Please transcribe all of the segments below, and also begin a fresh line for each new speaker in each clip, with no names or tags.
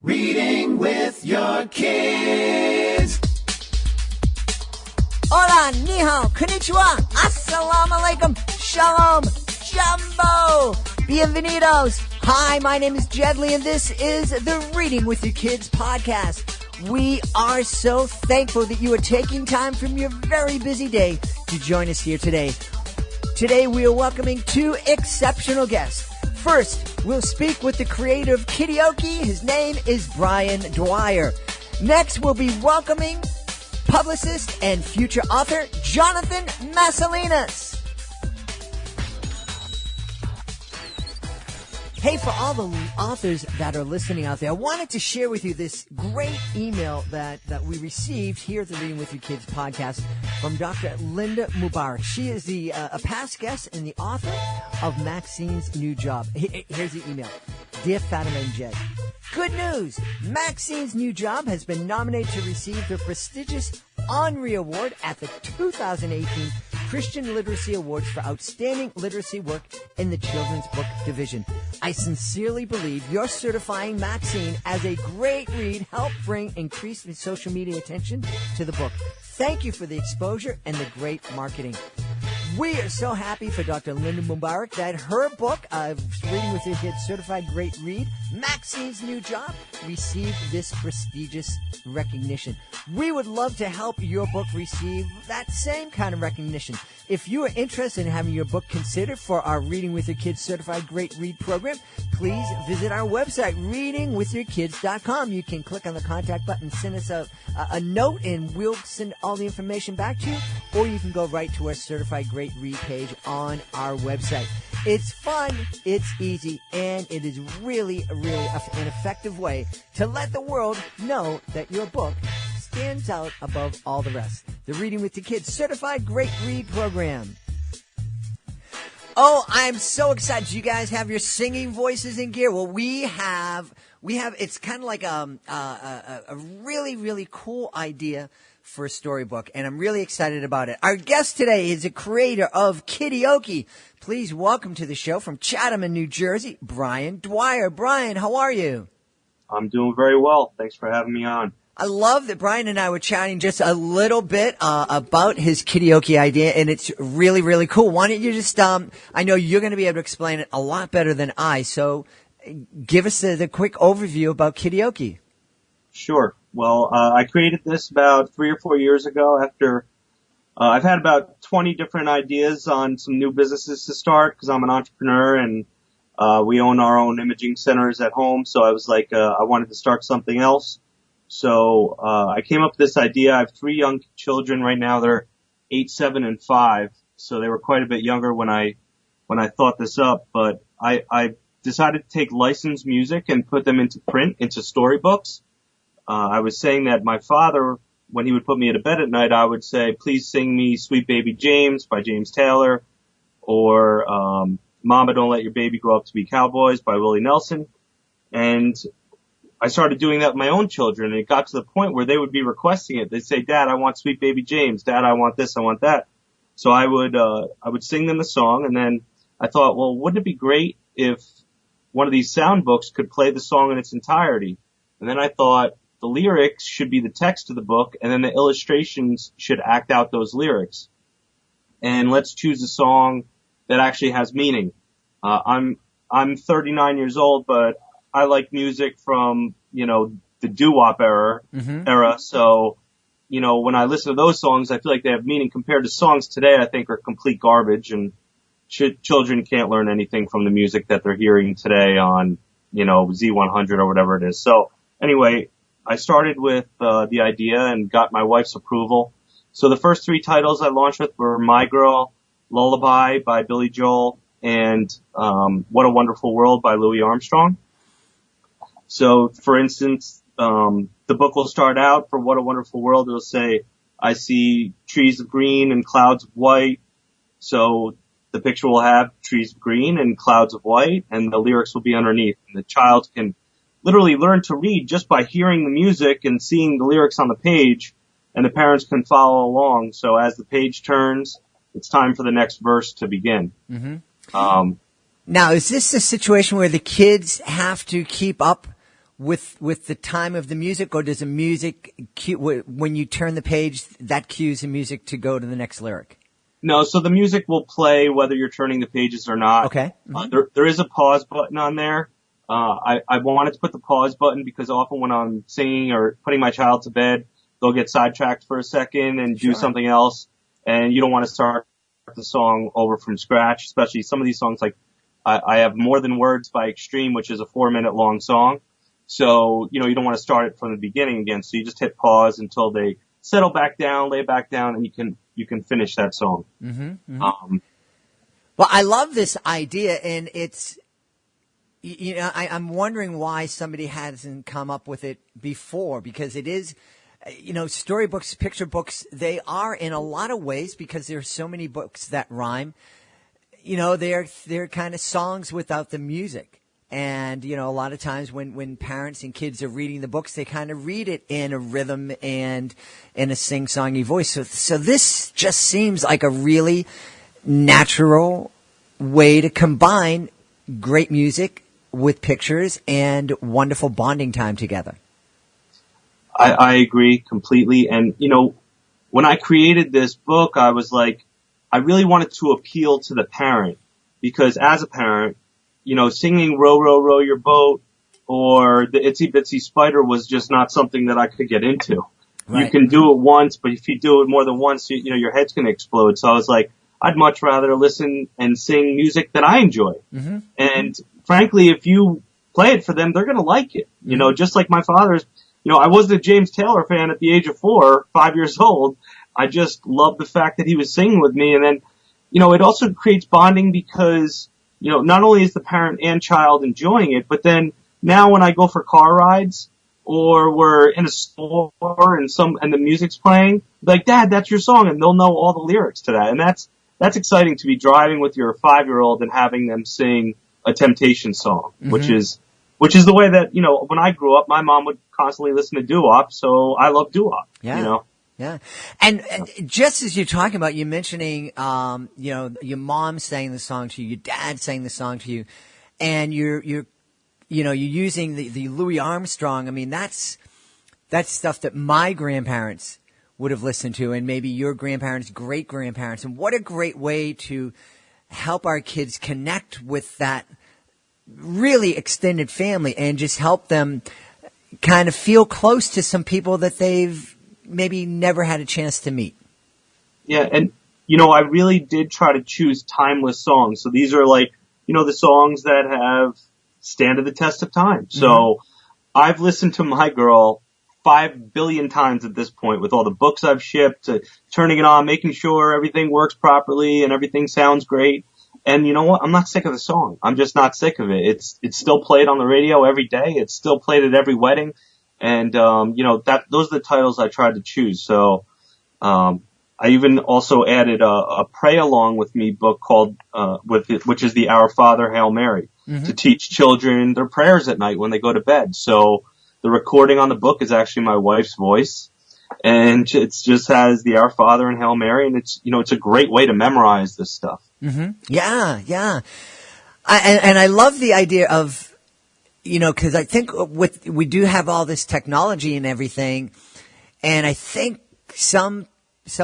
Reading with your kids.
Hola, ni hao, konnichiwa, assalamu alaikum, shalom, jumbo, bienvenidos. Hi, my name is Jedley, and this is the Reading with Your Kids podcast. We are so thankful that you are taking time from your very busy day to join us here today. Today, we are welcoming two exceptional guests. First, we'll speak with the creator of Kidioke. His name is Dwyre. Next, we'll be welcoming publicist and future author Jonathan Masiulionis. Hey, for all the authors that are listening out there, I wanted to share with you this great email that we received here at the Reading with Your Kids podcast from Dr. Linda Mubarak. She is a past guest and the author of Maxine's New Job. Here's the email. Dear Fatima and Jed, good news! Maxine's New Job has been nominated to receive the prestigious Henri Award at the 2018 Christian Literacy Awards for Outstanding Literacy Work in the Children's Book Division. I sincerely believe your certifying Maxine as a great read helped bring increased social media attention to the book. Thank you for the exposure and the great marketing. We are so happy for Dr. Linda Mubarak that her book, Reading with Your Kids Certified Great Read, Maxine's New Job, received this prestigious recognition. We would love to help your book receive that same kind of recognition. If you are interested in having your book considered for our Reading with Your Kids Certified Great Read program, please visit our website, readingwithyourkids.com. You can click on the contact button, send us a note, and we'll send all the information back to you, or you can go right to our Certified Great Read page on our website. It's fun, it's easy, and it is really an effective way to let the world know that your book stands out above all the rest. The Reading with the Kids Certified Great Read program. Oh, I'm so excited. You guys have your singing voices in gear. Well, we have, it's kind of like a really cool idea for a storybook, and I'm really excited about it. Our guest today is a creator of Kidioke. Please welcome to the show from Chatham, New Jersey, Brian Dwyre. Brian, how are you?
I'm doing very well. Thanks for having me on.
I love that Brian and I were chatting just a little bit about his Kidioke idea, and it's really cool. Why don't you just, I know you're going to be able to explain it a lot better than I, so give us the quick overview about Kidioke.
Sure. Well, I created this about 3 or 4 years ago after I've had about 20 different ideas on some new businesses to start because I'm an entrepreneur and we own our own imaging centers at home. So I was like, I wanted to start something else. So I came up with this idea. I have 3 young children right now. They're 8, 7, and 5. So they were quite a bit younger when I thought this up. But I decided to take licensed music and put them into print, into storybooks. I was saying that my father, when he would put me to bed at night, I would say, please sing me Sweet Baby James by James Taylor, or Mama, Don't Let Your Baby Grow Up to Be Cowboys by Willie Nelson. And I started doing that with my own children, and it got to the point where they would be requesting it. They'd say, Dad, I want Sweet Baby James. Dad, I want this, I want that. So I would sing them the song, and then I thought, well, wouldn't it be great if one of these sound books could play the song in its entirety? And then I thought, the lyrics should be the text of the book, and then the illustrations should act out those lyrics. And let's choose a song that actually has meaning. I'm 39 years old, but I like music from, the doo-wop era. So, when I listen to those songs, I feel like they have meaning compared to songs today I think are complete garbage, and children can't learn anything from the music that they're hearing today on, Z100 or whatever it is. So anyway, I started with the idea and got my wife's approval. So the first 3 titles I launched with were My Girl, Lullaby by Billy Joel, and What a Wonderful World by Louis Armstrong. So, for instance, the book will start out for What a Wonderful World. It'll say, I see trees of green and clouds of white. So the picture will have trees of green and clouds of white, and the lyrics will be underneath. And the child can literally learn to read just by hearing the music and seeing the lyrics on the page, and the parents can follow along. So as the page turns, it's time for the next verse to begin.
Now, is this a situation where the kids have to keep up with the time of the music, or does the music cue, when you turn the page, that cues the music to go to the next lyric?
No, so the music will play whether you're turning the pages or not.
Okay. Mm-hmm.
There is a pause button on there. I wanted to put the pause button because often when I'm singing or putting my child to bed, they'll get sidetracked for a second and do something else. And you don't want to start the song over from scratch, especially some of these songs. Like I have More Than Words by Extreme, which is a 4-minute long song. So, you don't want to start it from the beginning again. So you just hit pause until they settle back down, lay back down, and you can finish that song.
Mm-hmm, mm-hmm. Well, I love this idea, and it's, I'm wondering why somebody hasn't come up with it before, because it is, storybooks, picture books, they are in a lot of ways, because there's so many books that rhyme, they're kind of songs without the music. And, a lot of times when parents and kids are reading the books, they kind of read it in a rhythm and in a sing-songy voice. So this just seems like a really natural way to combine great music with pictures and wonderful bonding time together.
I agree completely. And, when I created this book, I was like, I really wanted to appeal to the parent, because as a parent, singing Row, Row, Row Your Boat or the Itsy Bitsy Spider was just not something that I could get into. Right. You can do it once, but if you do it more than once, your head's going to explode. So I was like, I'd much rather listen and sing music that I enjoy. Mm-hmm. And frankly, if you play it for them, they're going to like it. Just like my father's, I wasn't a James Taylor fan at the age of 5 years old. I just loved the fact that he was singing with me. And then, it also creates bonding because, not only is the parent and child enjoying it, but then now when I go for car rides or we're in a store and the music's playing, like, Dad, that's your song, and they'll know all the lyrics to that. And that's exciting to be driving with your 5-year-old and having them sing a Temptation song, mm-hmm. which is the way that, when I grew up, my mom would constantly listen to doo-wop, so I love doo-wop,
Yeah. And just as you're talking about, you're mentioning, your mom sang the song to you, your dad sang the song to you, and you're using the Louis Armstrong. I mean, that's stuff that my grandparents would have listened to, and maybe your grandparents, great grandparents. And what a great way to help our kids connect with that really extended family and just help them kind of feel close to some people that they've maybe never had a chance to meet.
Yeah, and, I really did try to choose timeless songs. So these are like, the songs that have stand the test of time. Mm-hmm. So I've listened to My Girl 5 billion times at this point with all the books I've shipped, turning it on, making sure everything works properly and everything sounds great. And you know what? I'm not sick of the song. I'm just not sick of it. It's still played on the radio every day. It's still played at every wedding. And, those are the titles I tried to choose. So, I even also added a Pray Along With Me book called, which is the Our Father, Hail Mary, mm-hmm. to teach children their prayers at night when they go to bed. So the recording on the book is actually my wife's voice, and it just has the Our Father and Hail Mary, and it's a great way to memorize this stuff.
Mm-hmm. Yeah. And I love the idea of, because I think we do have all this technology and everything, and I think some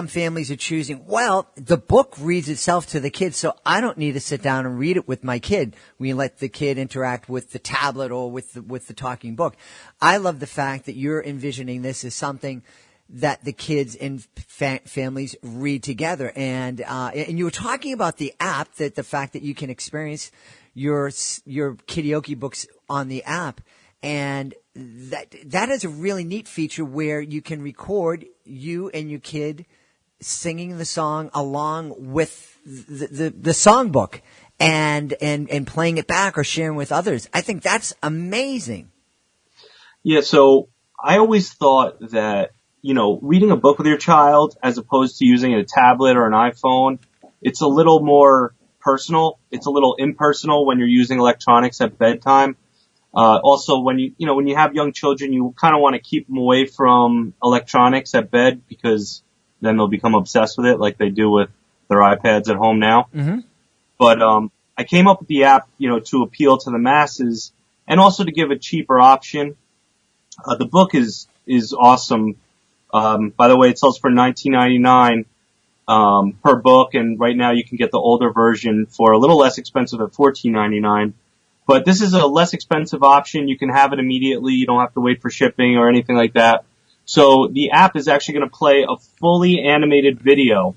families are choosing, well, the book reads itself to the kids, so I don't need to sit down and read it with my kid. We let the kid interact with the tablet or with the talking book. I love the fact that you're envisioning this as something that the kids and families read together. And you were talking about the app, that the fact that you can experience your Kidioke books on the app, and that is a really neat feature where you can record you and your kid singing the song along with the songbook and playing it back or sharing with others. I think that's amazing.
Yeah, so I always thought that, reading a book with your child as opposed to using a tablet or an iPhone, it's a little more personal. It's a little impersonal when you're using electronics at bedtime. Also, when you have young children, you kind of want to keep them away from electronics at bed, because then they'll become obsessed with it like they do with their iPads at home now. Mm-hmm. But I came up with the app, to appeal to the masses and also to give a cheaper option. The book is awesome. By the way, it sells for $19.99 per book, and right now you can get the older version for a little less expensive at $14.99. But this is a less expensive option. You can have it immediately. You don't have to wait for shipping or anything like that. So the app is actually going to play a fully animated video,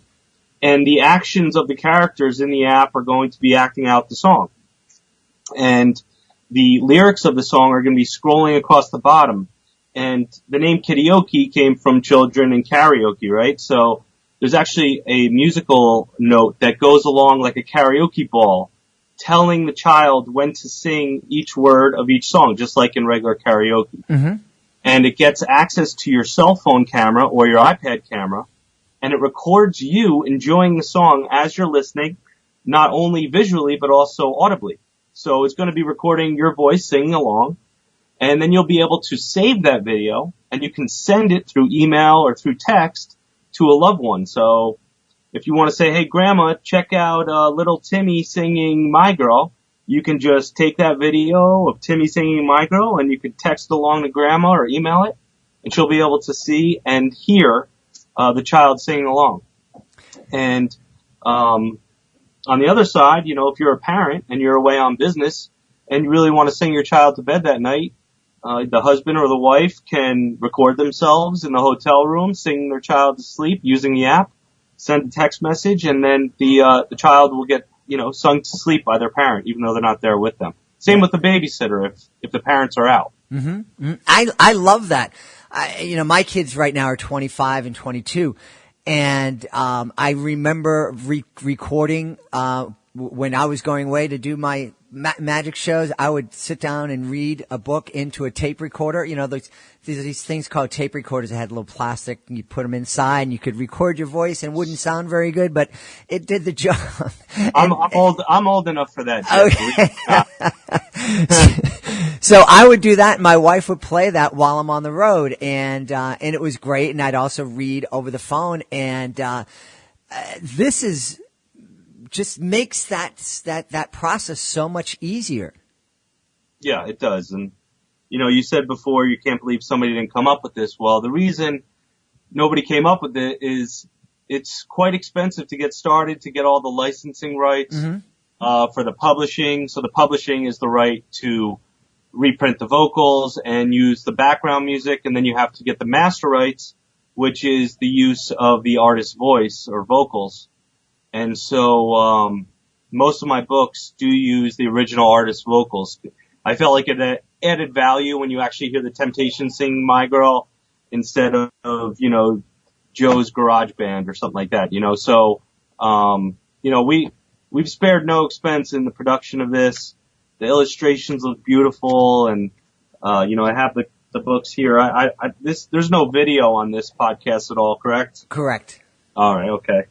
and the actions of the characters in the app are going to be acting out the song. And the lyrics of the song are going to be scrolling across the bottom. And the name Kidioke came from children and karaoke, right? So there's actually a musical note that goes along like a karaoke ball, telling the child when to sing each word of each song, just like in regular karaoke.
Mm-hmm.
And it gets access to your cell phone camera or your iPad camera, and it records you enjoying the song as you're listening, not only visually, but also audibly. So it's going to be recording your voice singing along, and then you'll be able to save that video, and you can send it through email or through text to a loved one. So if you want to say, hey, Grandma, check out little Timmy singing My Girl, you can just take that video of Timmy singing My Girl, and you can text along to Grandma or email it, and she'll be able to see and hear the child singing along. And on the other side, if you're a parent and you're away on business and you really want to sing your child to bed that night, the husband or the wife can record themselves in the hotel room singing their child to sleep using the app, send a text message, and then the child will get, sung to sleep by their parent, even though they're not there with them. Same with the babysitter if the parents are out.
Mm-hmm. I love that. My kids right now are 25 and 22. And I remember recording when I was going away to do my magic shows. I would sit down and read a book into a tape recorder. These things called tape recorders that had a little plastic, and you put them inside, and you could record your voice, and it wouldn't sound very good, but it did the job.
I'm old enough for that.
Okay. So I would do that, and my wife would play that while I'm on the road, and it was great. And I'd also read over the phone, and this is just makes that process so much easier.
Yeah, it does. And you said before you can't believe somebody didn't come up with this. Well, the reason nobody came up with it is it's quite expensive to get started, to get all the licensing rights for the publishing. So the publishing is the right to reprint the vocals and use the background music, and then you have to get the master rights, which is the use of the artist's voice or vocals. And so most of my books do use the original artist's vocals. I felt like it added value when you actually hear the Temptations sing My Girl instead of Joe's Garage Band or something like that, So, we've spared no expense in the production of this. The illustrations look beautiful, and I have the books here. There's no video on this podcast at all, correct?
Correct.
All right, okay.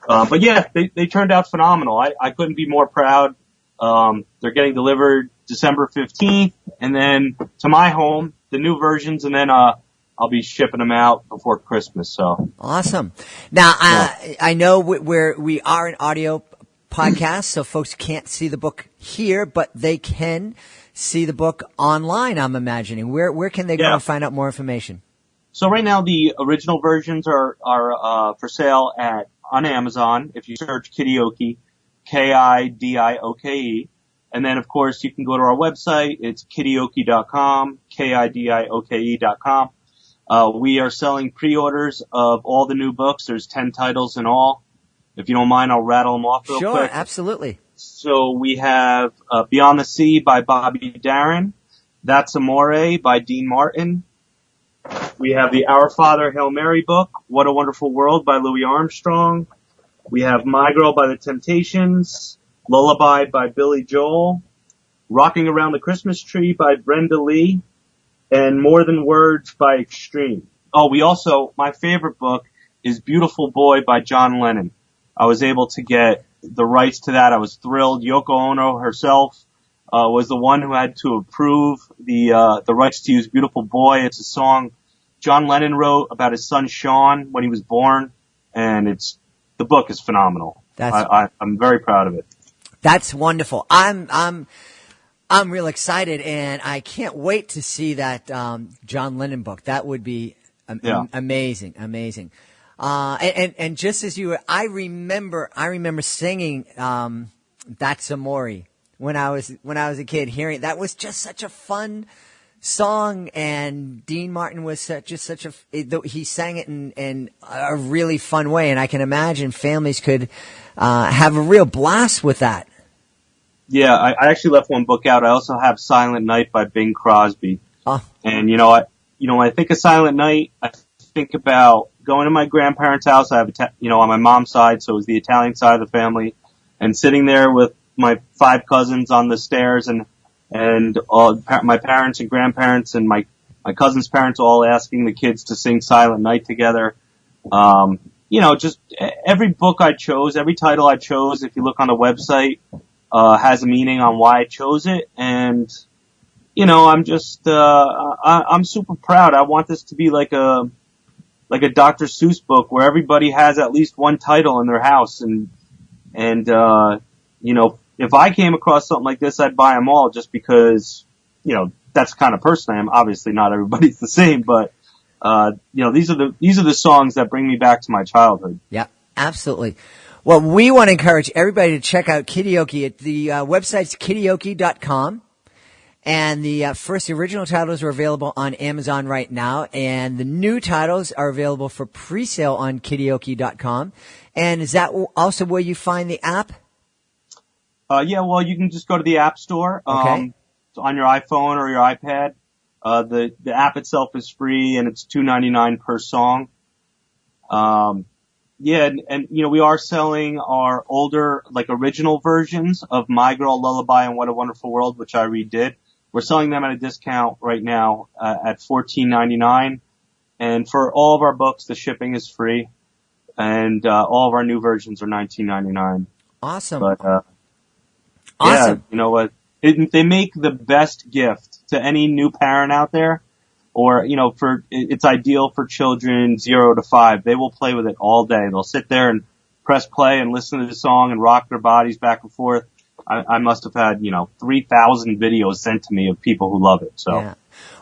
But yeah, they turned out phenomenal. I couldn't be more proud. They're getting delivered December 15th, and then to my home, the new versions, and then I'll be shipping them out before Christmas. So
awesome. Now I know we are an audio podcast, so folks can't see the book here, but they can see the book online, I'm imagining. Where can they go and find out more information?
So right now the original versions are for sale on Amazon. If you search Kidioke, Kidioke, and then of course you can go to our website. It's kidioke.com, Kidioke.com. We are selling pre-orders of all the new books. There's 10 titles in all. If you don't mind, I'll rattle them off real quick.
Sure, absolutely.
So we have Beyond the Sea by Bobby Darin. That's Amore by Dean Martin. We have the Our Father, Hail Mary book, What a Wonderful World by Louis Armstrong. We have My Girl by the Temptations, Lullaby by Billy Joel, Rocking Around the Christmas Tree by Brenda Lee, and More Than Words by Extreme. Oh, my favorite book is Beautiful Boy by John Lennon. I was able to get the rights to that. I was thrilled. Yoko Ono herself was the one who had to approve the rights to use Beautiful Boy. It's a song John Lennon wrote about his son Sean when he was born, and the book is phenomenal. I'm very proud of it.
That's wonderful. I'm real excited, and I can't wait to see that John Lennon book. That would be amazing. And just as you were, I remember singing "That's Amore" when I was a kid. Hearing that was just such a fun song, and Dean Martin was he sang it in a really fun way, and I can imagine families could have a real blast with that.
Yeah, I actually left one book out. I also have Silent Night by Bing Crosby. And when I think of Silent Night, I think about going to my grandparents' house. I have on my mom's side, so it was the Italian side of the family, and sitting there with my 5 cousins on the stairs, and all my parents and grandparents and my cousins' parents all asking the kids to sing Silent Night together. Just every book I chose, every title I chose, if you look on the website, has a meaning on why I chose it. And, I'm just, I'm super proud. I want this to be like a Dr. Seuss book where everybody has at least one title in their house. And, if I came across something like this, I'd buy them all just because, that's the kind of person I am. Obviously not everybody's the same, but, these are the songs that bring me back to my childhood.
Yeah, absolutely. Well, we want to encourage everybody to check out Kidioke. The website's kidioke.com. And the original titles are available on Amazon right now. And the new titles are available for pre-sale on kidioke.com. And is that also where you find the app?
Well, you can just go to the App Store.
Okay.
On your iPhone or your iPad. The app itself is free, and it's $2.99 per song. And we are selling our older, original versions of My Girl Lullaby and What a Wonderful World, which I redid. We're selling them at a discount right now at $14.99. And for all of our books, the shipping is free. And all of our new versions are $19.99.
Awesome.
But
awesome.
Yeah, you know what? They make the best gift to any new parent out there. Or, it's ideal for children 0 to 5. They will play with it all day. They'll sit there and press play and listen to the song and rock their bodies back and forth. I must have had, 3,000 videos sent to me of people who love it. So,
yeah.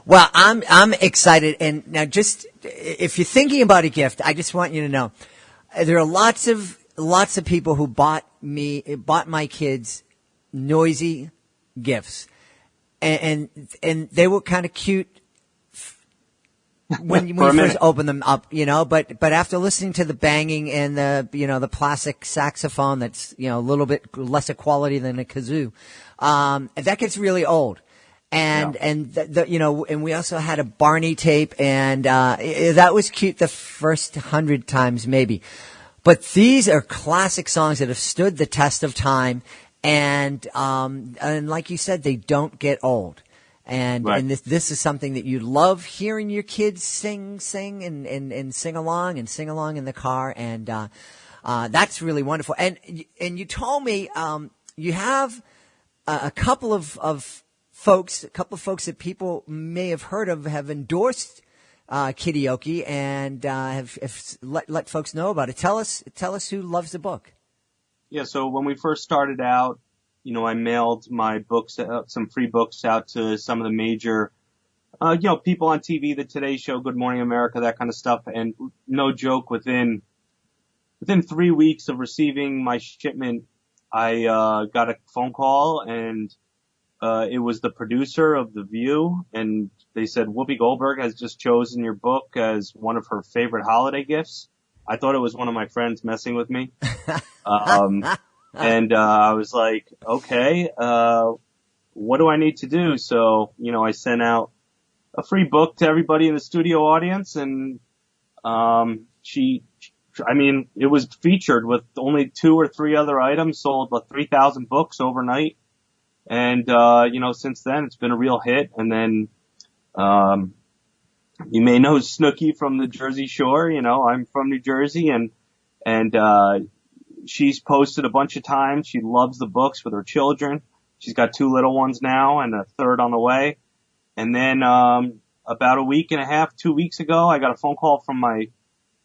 Well, I'm excited. And now just, if you're thinking about a gift, I just want you to know there are lots of people who bought my kids noisy gifts, and they were kind of cute when you first open them up, but after listening to the banging and the plastic saxophone that's, a little bit lesser quality than a kazoo, that gets really old. And we also had a Barney tape, and that was cute the first 100 times maybe. But these are classic songs that have stood the test of time, and like you said, they don't get old. And
right.
and this is something that you love hearing your kids sing and sing along in the car, and that's really wonderful. And you told me you have a couple of folks that people may have heard of have endorsed Kidioke and have let folks know about it. Tell us who loves the book.
Yeah, so when we first started out, I mailed my books, some free books out to some of the major, people on TV, the Today Show, Good Morning America, that kind of stuff. And no joke, within 3 weeks of receiving my shipment, I got a phone call, and it was the producer of The View, and they said Whoopi Goldberg has just chosen your book as one of her favorite holiday gifts. I thought it was one of my friends messing with me. And I was like, okay, what do I need to do? So, I sent out a free book to everybody in the studio audience, and it was featured with only 2 or 3 other items, sold 3,000 books overnight. And since then it's been a real hit. And then you may know Snooki from the Jersey Shore. I'm from New Jersey, and she's posted a bunch of times. She loves the books with her children. She's got 2 little ones now and a third on the way. And then, about a week and a half, 2 weeks ago, I got a phone call from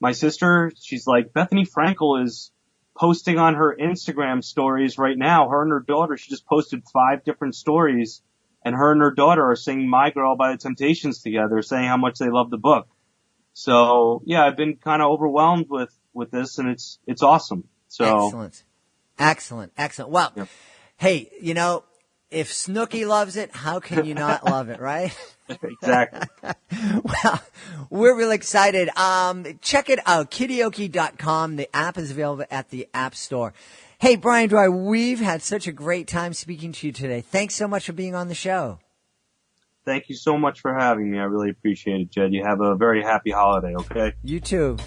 my sister. She's like, Bethany Frankel is posting on her Instagram stories right now. Her and her daughter, she just posted 5 different stories and her daughter are singing My Girl by the Temptations together, saying how much they love the book. So yeah, I've been kind of overwhelmed with this, and it's awesome. So
Excellent. Well,
yep.
Hey, if Snooki loves it, how can you not love it, right?
Exactly.
Well, we're really excited. Check it out, Kidioke.com. The app is available at the App Store. Hey, Brian Dwyre, we've had such a great time speaking to you today. Thanks so much for being on the show.
Thank you so much for having me. I really appreciate it, Jed. You have a very happy holiday, okay?
You too.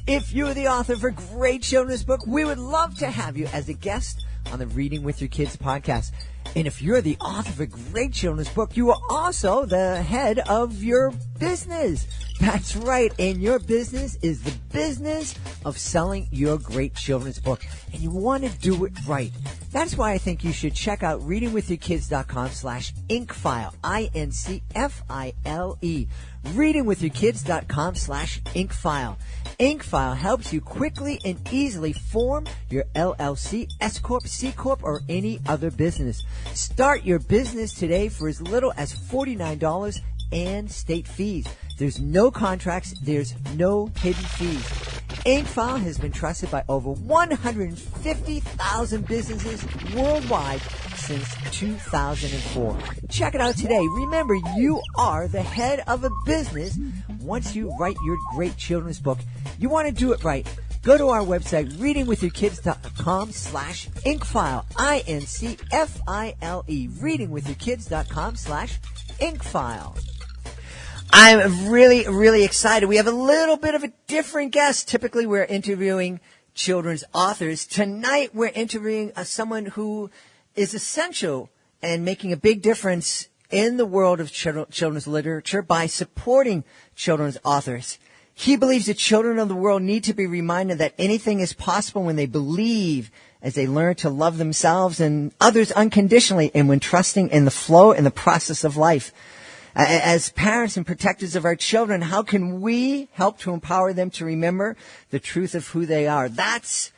If you're the author of a great children's book, we would love to have you as a guest on the Reading with Your Kids podcast. And if you're the author of a great children's book, you are also the head of your business. That's right. And your business is the business of selling your great children's book. And you want to do it right. That's why I think you should check out readingwithyourkids.com/inkfile, INCFILE. readingwithyourkids.com/inkfile. Inkfile helps you quickly and easily form your LLC, S Corp, C Corp, or any other business. Start your business today for as little as $49 and state fees. There's no contracts. There's no hidden fees. Inkfile has been trusted by over 150,000 businesses worldwide since 2004. Check it out today. Remember, you are the head of a business once you write your great children's book. You want to do it right. Go to our website, readingwithyourkids.com/inkfile, INCFILE, readingwithyourkids.com/inkfile. I'm really, really excited. We have a little bit of a different guest. Typically, we're interviewing children's authors. Tonight, we're interviewing someone who is essential and making a big difference in the world of children's literature by supporting children's authors. He believes the children of the world need to be reminded that anything is possible when they believe, as they learn to love themselves and others unconditionally, and when trusting in the flow and the process of life. As parents and protectors of our children, how can we help to empower them to remember the truth of who they are? That's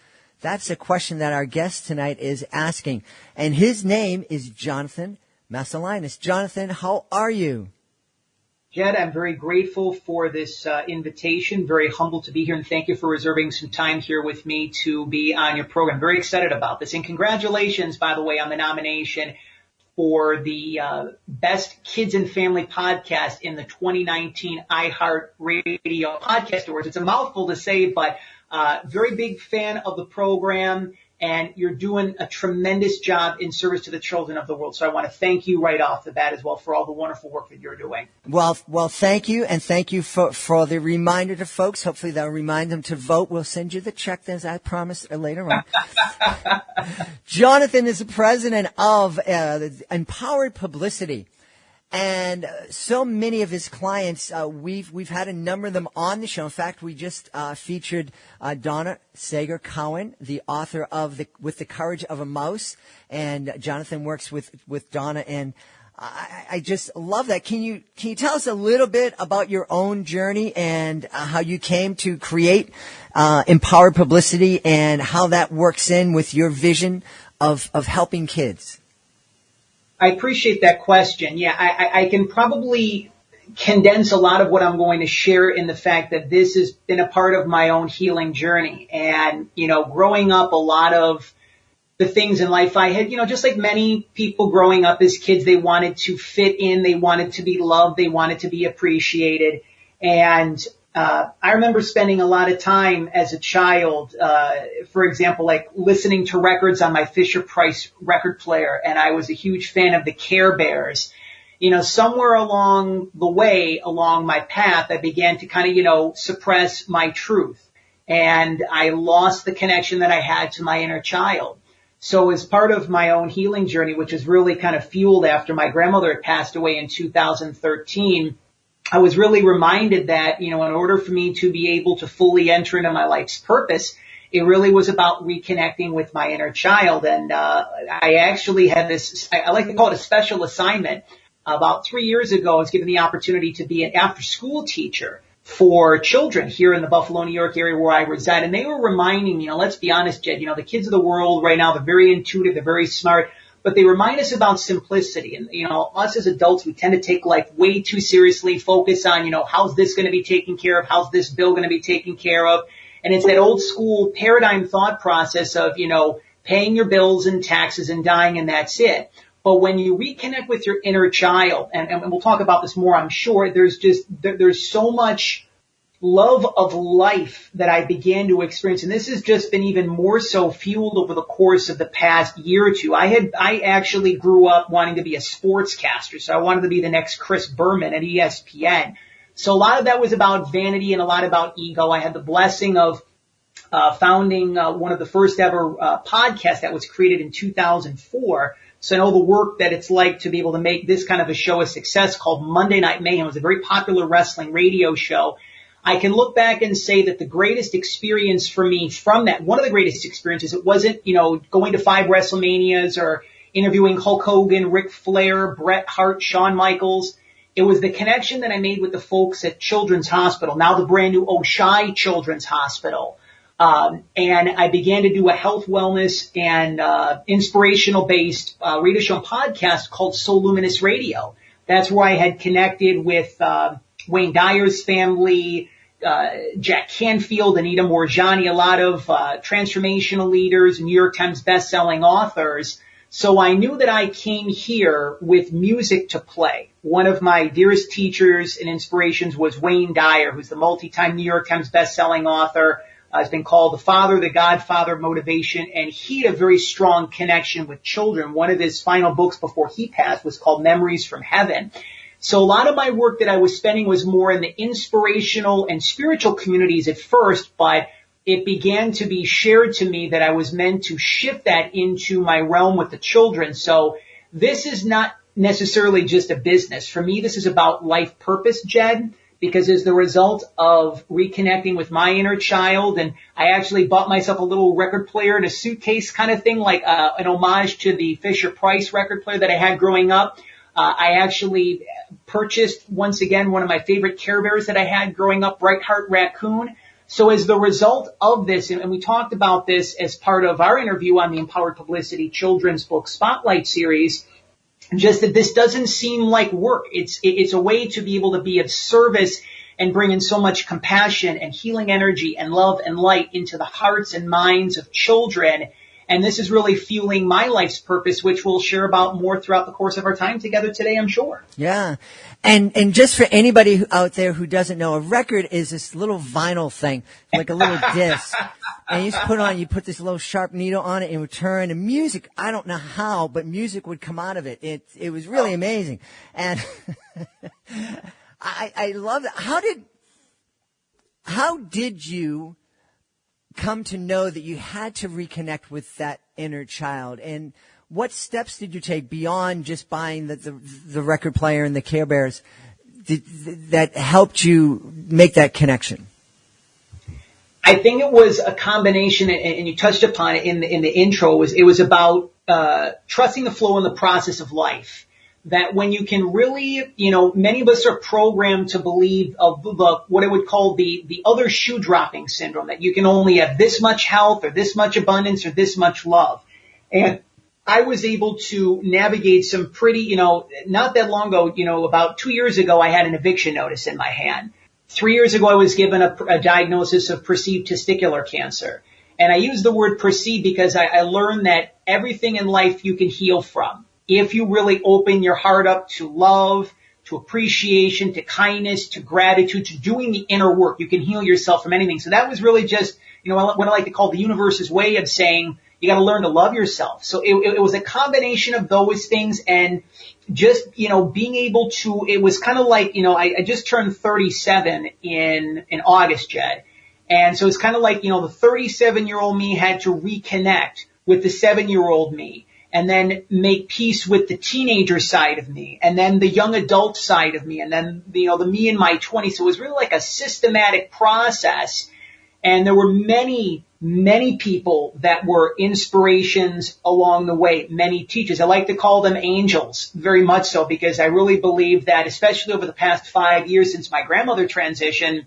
a question that our guest tonight is asking. And his name is Jonathan Masiulionis. Jonathan, how are you?
Jed, I'm very grateful for this invitation, very humbled to be here, and thank you for reserving some time here with me to be on your program. Very excited about this. And congratulations, by the way, on the nomination for the Best Kids and Family Podcast in the 2019 iHeartRadio Podcast Awards. It's a mouthful to say, but very big fan of the program, and you're doing a tremendous job in service to the children of the world. So I want to thank you right off the bat as well for all the wonderful work that you're doing.
Well, thank you, and thank you for the reminder to folks. Hopefully that'll remind them to vote. We'll send you the check, as I promised later on. Jonathan is the president of Empowered Publicity. And so many of his clients, we've had a number of them on the show. In fact, we just featured Donna Sager-Cowan, the author of With the Courage of a Mouse, and Jonathan works with Donna, and I just love that. Can you tell us a little bit about your own journey and how you came to create Empowered Publicity and how that works in with your vision of helping kids?
I appreciate that question. Yeah, I can probably condense a lot of what I'm going to share in the fact that this has been a part of my own healing journey. And, growing up, a lot of the things in life I had, just like many people growing up as kids, they wanted to fit in, they wanted to be loved, they wanted to be appreciated. And I remember spending a lot of time as a child, for example, like listening to records on my Fisher-Price record player, and I was a huge fan of the Care Bears. Somewhere along the way, along my path, I began to kind of, suppress my truth, and I lost the connection that I had to my inner child. So as part of my own healing journey, which is really kind of fueled after my grandmother had passed away in 2013, I was really reminded that, in order for me to be able to fully enter into my life's purpose, it really was about reconnecting with my inner child. And I actually had this, I like to call it a special assignment. About 3 years ago, I was given the opportunity to be an after-school teacher for children here in the Buffalo, New York area where I reside. And they were reminding me, let's be honest, Jed, the kids of the world right now, they're very intuitive, they're very smart, but they remind us about simplicity. And, us as adults, we tend to take life way too seriously, focus on, how's this going to be taken care of? How's this bill going to be taken care of? And it's that old school paradigm thought process of, paying your bills and taxes and dying, and that's it. But when you reconnect with your inner child, and we'll talk about this more, I'm sure, there's so much love of life that I began to experience. And this has just been even more so fueled over the course of the past year or two. I actually grew up wanting to be a sportscaster. So I wanted to be the next Chris Berman at ESPN. So a lot of that was about vanity and a lot about ego. I had the blessing of founding one of the first ever podcasts that was created in 2004. So I know the work that it's like to be able to make this kind of a show a success called Monday Night Mayhem. It was a very popular wrestling radio show. I can look back and say that the greatest experience for me from that, one of the greatest experiences, it wasn't, going to 5 WrestleManias or interviewing Hulk Hogan, Ric Flair, Bret Hart, Shawn Michaels. It was the connection that I made with the folks at Children's Hospital, now the brand new Oshai Children's Hospital. And I began to do a health, wellness, and inspirational-based radio show and podcast called Soul Luminous Radio. That's where I had connected with Wayne Dyer's family, Jack Canfield, Anita Moorjani, a lot of transformational leaders, New York Times bestselling authors. So I knew that I came here with music to play. One of my dearest teachers and inspirations was Wayne Dyer, who's the multi-time New York Times bestselling author. Has been called the father, the godfather of motivation, and he had a very strong connection with children. One of his final books before he passed was called Memories from Heaven. So a lot of my work that I was spending was more in the inspirational and spiritual communities at first, but it began to be shared to me that I was meant to shift that into my realm with the children. So this is not necessarily just a business. For me, this is about life purpose, Jed, because as the result of reconnecting with my inner child, and I actually bought myself a little record player in a suitcase kind of thing, like an homage to the Fisher-Price record player that I had growing up. I actually purchased, once again, one of my favorite Care Bears that I had growing up, Bright Heart Raccoon. So as the result of this, and we talked about this as part of our interview on the Empowered Publicity Children's Book Spotlight series, just that this doesn't seem like work. It's a way to be able to be of service and bring in so much compassion and healing energy and love and light into the hearts and minds of children. And this is really fueling my life's purpose, which we'll share about more throughout the course of our time together today, I'm sure.
Yeah. And just for anybody out there who doesn't know, a record is this little vinyl thing, like a little disc. And you just you put this little sharp needle on it and would turn, and music, I don't know how, but music would come out of it. It was really amazing. And I love that. How did you come to know that you had to reconnect with that inner child? And what steps did you take beyond just buying the record player and the Care Bears that helped you make that connection?
I think it was a combination, and you touched upon it in the intro. It was about trusting the flow and the process of life. That when you can really, many of us are programmed to believe of what I would call the other shoe dropping syndrome, that you can only have this much health or this much abundance or this much love. And I was able to navigate some pretty, not that long ago, about 2 years ago, I had an eviction notice in my hand. 3 years ago, I was given a diagnosis of perceived testicular cancer. And I use the word perceived because I learned that everything in life you can heal from. If you really open your heart up to love, to appreciation, to kindness, to gratitude, to doing the inner work, you can heal yourself from anything. So that was really just, what I like to call the universe's way of saying you got to learn to love yourself. So it was a combination of those things, and just, being able to, it was kind of like, I just turned 37 in August, Jed. And so it's kind of like, the 37-year-old me had to reconnect with the 7-year-old me, and then make peace with the teenager side of me, and then the young adult side of me, and then, the me in my 20s. So it was really like a systematic process. And there were many, many people that were inspirations along the way, many teachers. I like to call them angels, very much so, because I really believe that, especially over the past 5 years since my grandmother transitioned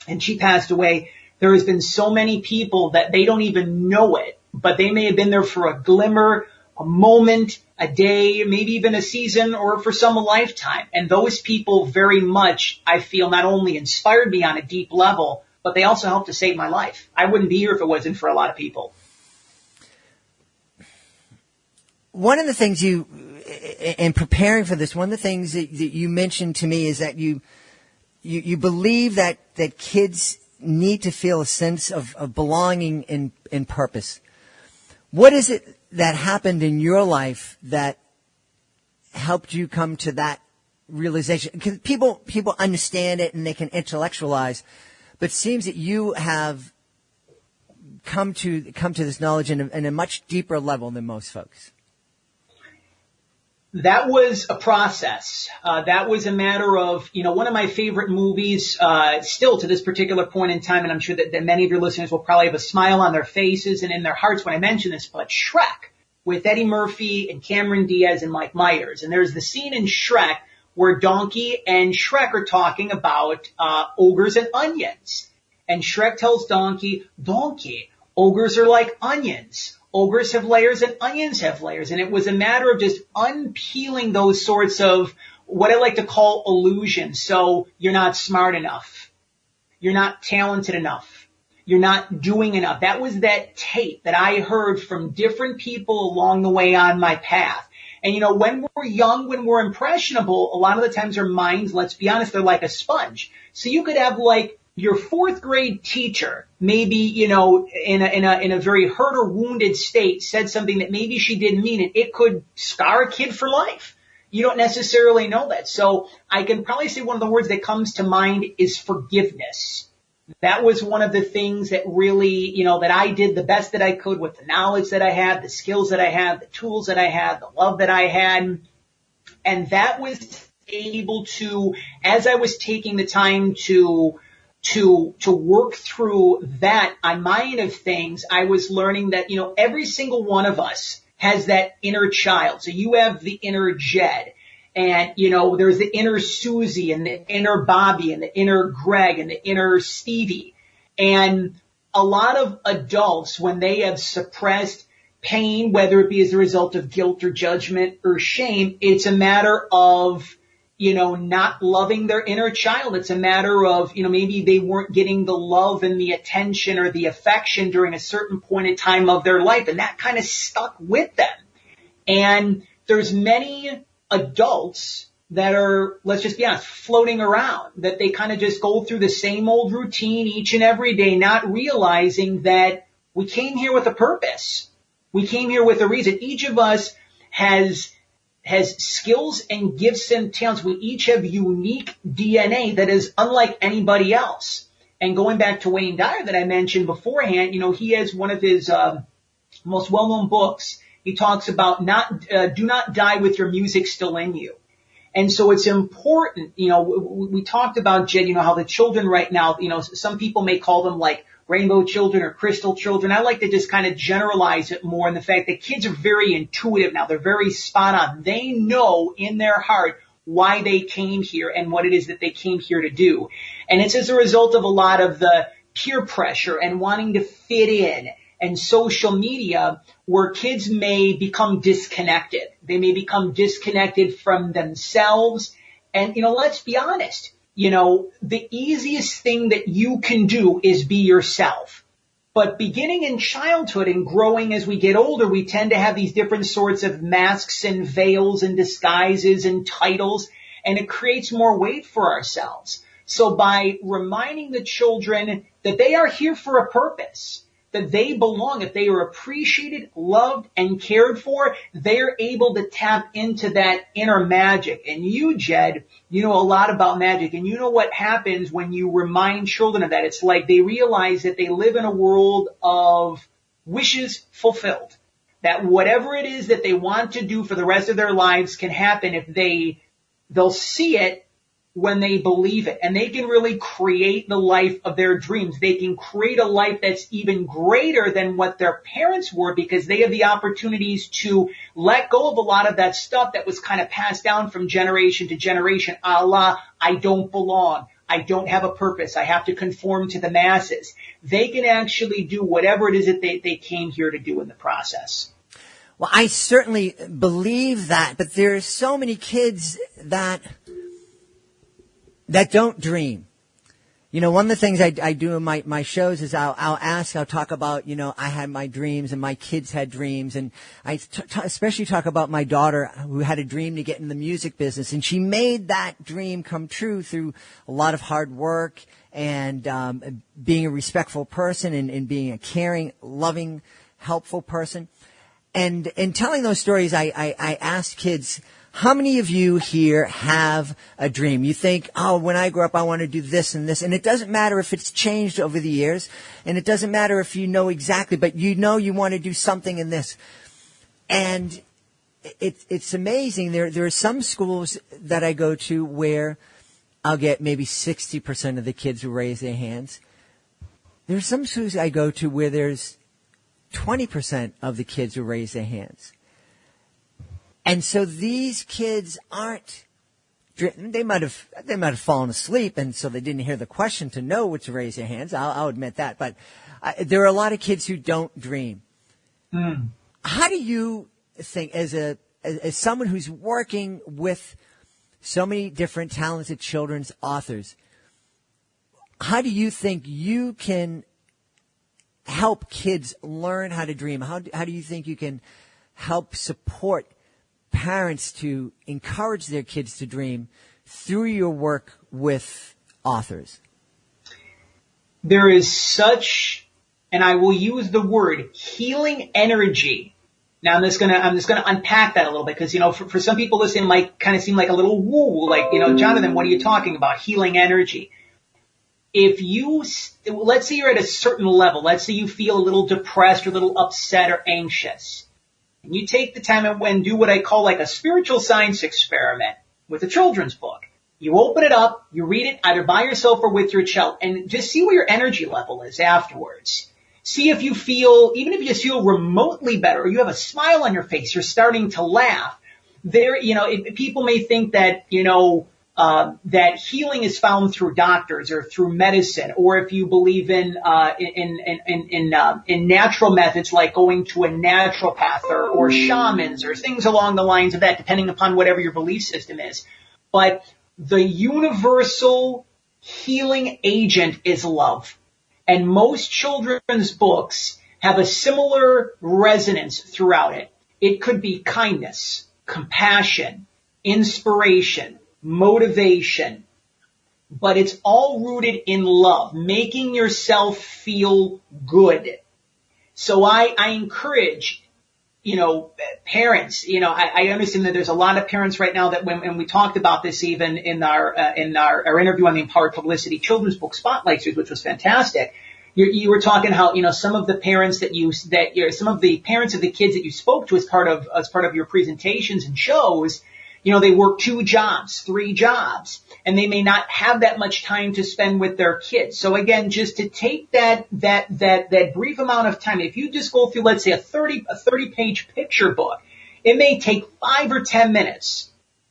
and she passed away, there has been so many people that they don't even know it, but they may have been there for a glimmer a moment, a day, maybe even a season, or for some a lifetime. And those people very much, I feel, not only inspired me on a deep level, but they also helped to save my life. I wouldn't be here if it wasn't for a lot of people.
One of the things in preparing for this, one of the things that you mentioned to me is that you believe that kids need to feel a sense of belonging and purpose. What is it that happened in your life that helped you come to that realization? Because people understand it and they can intellectualize, but it seems that you have come to this knowledge in a much deeper level than most folks.
That was a process. That was a matter of, one of my favorite movies, still to this particular point in time, and I'm sure that many of your listeners will probably have a smile on their faces and in their hearts when I mention this, but Shrek, with Eddie Murphy and Cameron Diaz and Mike Myers. And there's the scene in Shrek where Donkey and Shrek are talking about ogres and onions. And Shrek tells Donkey, ogres are like onions. Ogres have layers and onions have layers. And it was a matter of just unpeeling those sorts of what I like to call illusions. So you're not smart enough. You're not talented enough. You're not doing enough. That was that tape that I heard from different people along the way on my path. And, when we're young, when we're impressionable, a lot of the times our minds, let's be honest, they're like a sponge. So you could have your fourth grade teacher, maybe, in a very hurt or wounded state, said something that maybe she didn't mean, and it could scar a kid for life. You don't necessarily know that. So I can probably say one of the words that comes to mind is forgiveness. That was one of the things that really, that I did the best that I could with the knowledge that I had, the skills that I had, the tools that I had, the love that I had. And that was able to, as I was taking the time to work through that on my end of things, I was learning that, every single one of us has that inner child. So you have the inner Jed, and, there's the inner Susie and the inner Bobby and the inner Greg and the inner Stevie. And a lot of adults, when they have suppressed pain, whether it be as a result of guilt or judgment or shame, it's a matter of not loving their inner child. It's a matter of, maybe they weren't getting the love and the attention or the affection during a certain point in time of their life. And that kind of stuck with them. And there's many adults that are, let's just be honest, floating around, that they kind of just go through the same old routine each and every day, not realizing that we came here with a purpose. We came here with a reason. Each of us has skills and gifts and talents. We each have unique DNA that is unlike anybody else. And going back to Wayne Dyer that I mentioned beforehand, he has one of his most well-known books. He talks about do not die with your music still in you. And so it's important, we talked about, Jed, how the children right now, some people may call them like rainbow children or crystal children. I like to just kind of generalize it more in the fact that kids are very intuitive now. They're very spot on. They know in their heart why they came here and what it is that they came here to do. And it's as a result of a lot of the peer pressure and wanting to fit in and social media where kids may become disconnected. They may become disconnected from themselves. And, let's be honest. The easiest thing that you can do is be yourself. But beginning in childhood and growing as we get older, we tend to have these different sorts of masks and veils and disguises and titles, and it creates more weight for ourselves. So by reminding the children that they are here for a purpose, that they belong, if they are appreciated, loved, and cared for, they're able to tap into that inner magic. And you, Jed, you know a lot about magic, and you know what happens when you remind children of that. It's like they realize that they live in a world of wishes fulfilled, that whatever it is that they want to do for the rest of their lives can happen if they'll see it when they believe it, and they can really create the life of their dreams. They can create a life that's even greater than what their parents were, because they have the opportunities to let go of a lot of that stuff that was kind of passed down from generation to generation, a la, I don't belong, I don't have a purpose, I have to conform to the masses. They can actually do whatever it is that they came here to do in the process.
Well, I certainly believe that, but there are so many kids that don't dream. You know, one of the things I do in my shows is I'll talk about, you know, I had my dreams and my kids had dreams, and I especially talk about my daughter who had a dream to get in the music business, and she made that dream come true through a lot of hard work and being a respectful person and being a caring, loving, helpful person. And in telling those stories, I asked kids, how many of you here have a dream? You think, oh, when I grow up, I want to do this and this. And it doesn't matter if it's changed over the years. And it doesn't matter if you know exactly, but you know you want to do something in this. And it's amazing. There are some schools that I go to where I'll get maybe 60% of the kids who raise their hands. There are some schools I go to where there's 20% of the kids who raise their hands. And so these kids they might have fallen asleep, and so they didn't hear the question to know to raise their hands. I'll admit that. But there are a lot of kids who don't dream. How do you think, as someone who's working with so many different talented children's authors, how do you think you can help kids learn how to dream? How do you think you can help support parents to encourage their kids to dream through your work with authors?
There is such, and I will use the word, healing energy. Now I'm just gonna unpack that a little bit, because, you know, for some people listening, it might kind of seem like a little woo, like, you know, Jonathan, what are you talking about? Healing energy. Let's say you're at a certain level, let's say you feel a little depressed or a little upset or anxious. And you take the time and do what I call like a spiritual science experiment with a children's book. You open it up, you read it either by yourself or with your child, and just see where your energy level is afterwards. See if you feel, even if you just feel remotely better, or you have a smile on your face, you're starting to laugh. People may think that, you know, that healing is found through doctors or through medicine, or if you believe in natural methods like going to a naturopath or shamans or things along the lines of that, depending upon whatever your belief system is. But the universal healing agent is love. And most children's books have a similar resonance throughout it. It could be kindness, compassion, inspiration, motivation, but it's all rooted in love, making yourself feel good. So I encourage, you know, parents, you know, I understand that there's a lot of parents right now that and we talked about this even in our interview on the Empowered Publicity Children's Book Spotlight Series, which was fantastic. You were talking how, you know, some of the parents some of the parents of the kids that you spoke to as part of your presentations and shows, you know, they work 2 jobs, 3 jobs, and they may not have that much time to spend with their kids. So again, just to take that brief amount of time, if you just go through, let's say a 30-page picture book, it may take 5 or 10 minutes.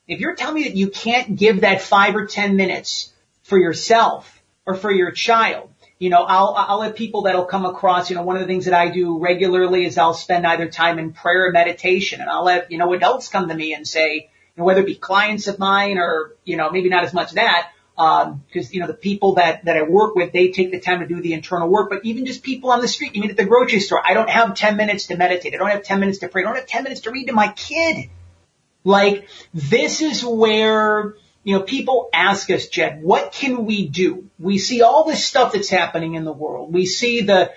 If you're telling me that you can't give that 5 or 10 minutes for yourself or for your child, you know, I'll have people that'll come across, you know, one of the things that I do regularly is I'll spend either time in prayer or meditation, and I'll have, you know, adults come to me and say, whether it be clients of mine or, you know, maybe not as much that, because, you know, the people that I work with, they take the time to do the internal work, but even just people on the street, you mean at the grocery store, I don't have 10 minutes to meditate. I don't have 10 minutes to pray. I don't have 10 minutes to read to my kid. Like, this is where, you know, people ask us, Jed, what can we do? We see all this stuff that's happening in the world. We see the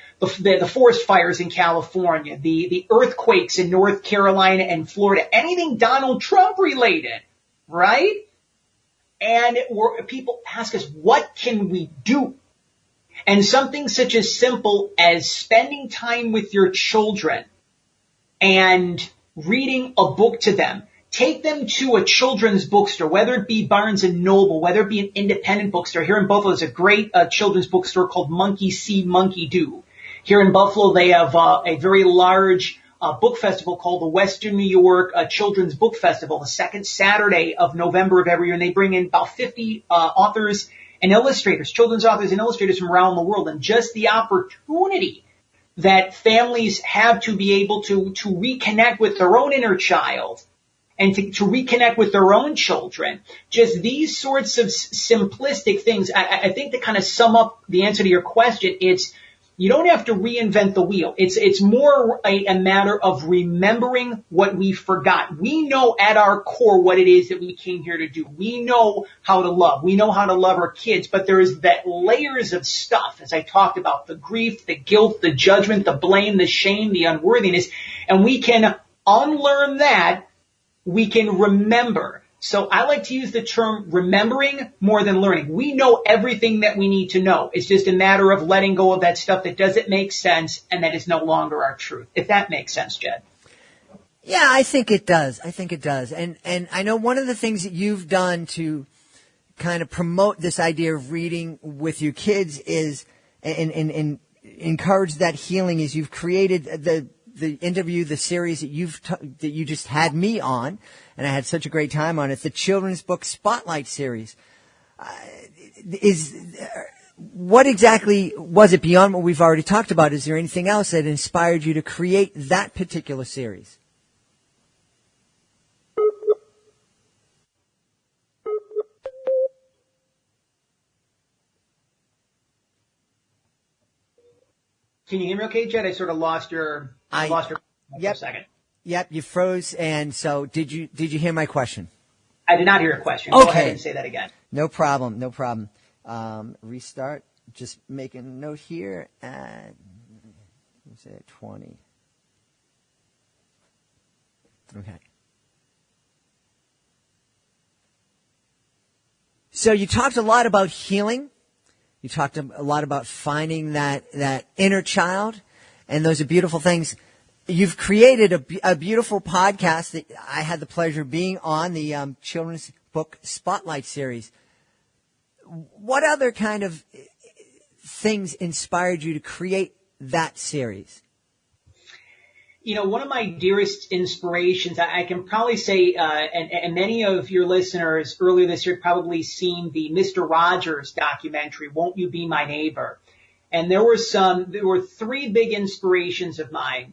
forest fires in California, the earthquakes in North Carolina and Florida, anything Donald Trump related, right? And people ask us, what can we do? And something such as simple as spending time with your children and reading a book to them. Take them to a children's bookstore, whether it be Barnes & Noble, whether it be an independent bookstore. Here in Buffalo, there's a great children's bookstore called Monkey See, Monkey Do. Here in Buffalo, they have a very large book festival called the Western New York Children's Book Festival, the second Saturday of November of every year. And they bring in about 50 authors and illustrators, children's authors and illustrators from around the world. And just the opportunity that families have to be able to reconnect with their own inner child and to reconnect with their own children. Just these sorts of simplistic things. I think that kind of sum up the answer to your question. You don't have to reinvent the wheel. It's more a matter of remembering what we forgot. We know at our core what it is that we came here to do. We know how to love. We know how to love our kids, but there is that layers of stuff, as I talked about, the grief, the guilt, the judgment, the blame, the shame, the unworthiness, and we can unlearn that. We can remember. So I like to use the term remembering more than learning. We know everything that we need to know. It's just a matter of letting go of that stuff that doesn't make sense and that is no longer our truth. If that makes sense, Jed.
Yeah, I think it does. And I know one of the things that you've done to kind of promote this idea of reading with your kids is and encourage that healing is you've created the interview, the series that you just had me on, and I had such a great time on it. The Children's Book Spotlight series. What exactly was it beyond what we've already talked about? Is there anything else that inspired you to create that particular series?
Can you hear me okay, Jed? I sort of lost your for a second.
Yep, you froze. And so did you hear my question?
I did not hear a question.
Okay.
Go ahead and say that again.
No problem. Restart. Just make a note here at, let's say 20. Okay. So you talked a lot about healing. You talked a lot about finding that inner child, and those are beautiful things. You've created a beautiful podcast that I had the pleasure of being on, the Children's Book Spotlight series. What other kind of things inspired you to create that series?
You know, one of my dearest inspirations, I can probably say, and many of your listeners earlier this year probably seen the Mr. Rogers documentary, Won't You Be My Neighbor? And there were three big inspirations of mine,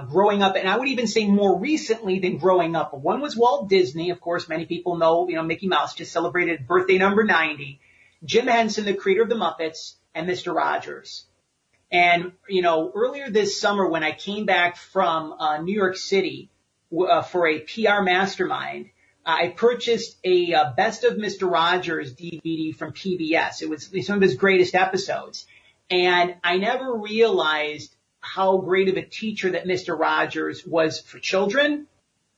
growing up, and I would even say more recently than growing up. One was Walt Disney. Of course, many people know, Mickey Mouse just celebrated birthday number 90. Jim Henson, the creator of the Muppets, and Mr. Rogers. And, earlier this summer when I came back from New York City for a PR mastermind, I purchased a Best of Mr. Rogers DVD from PBS. It was some of his greatest episodes. And I never realized how great of a teacher that Mr. Rogers was for children,